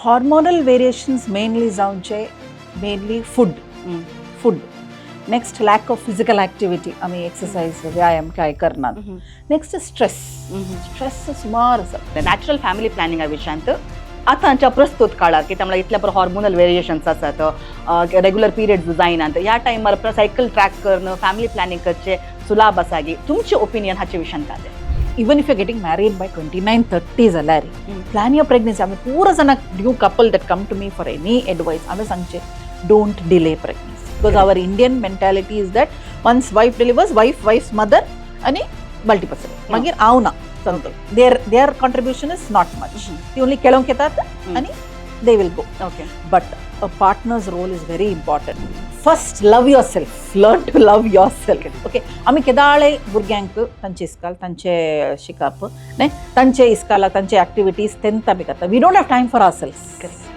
Hormonal variations mainly जाऊंचे mainly food. Next, lack of physical activity. आम्ही exercise व्यायाम काय करणार. Next stress. Stress सुमार असं. नॅचरल फॅमिली प्लॅनिंग विषयांत आतांच्या प्रस्तुत काळात की त्यामुळे इतल्या पर हॉर्मोनल व्हेरिएशन्स असतात रेग्युलर पिरियड्स जायनात ह्या टायमार सायकल ट्रॅक करणं फॅमिली प्लॅनिंग करचे सुलभ आसागी तुमचे ओपिनियन हाचे विशयान काय Even if you're getting married by 29-30 already, plan your pregnancy. आम्ही पूरा जण new couple that come to me for any advice, आम्ही सांगचे don't delay pregnancy. Because our Indian mentality is that once wife delivers, wife's mother आणि multiple. मागीर हांव ना सांगतो. Their contribution is not much. ती only केळोंक येतात आणि they will go. Okay. But a partner's role is very important. First, love yourself. Learn to love yourself. Okay. आम्ही केदाळे भुरग्यांक तांचे इस्काल तांचे शिकप ने तांचे इस्काला तांचे ऍक्टिव्हिटीज तेंता बी करता. We don't have time for ourselves.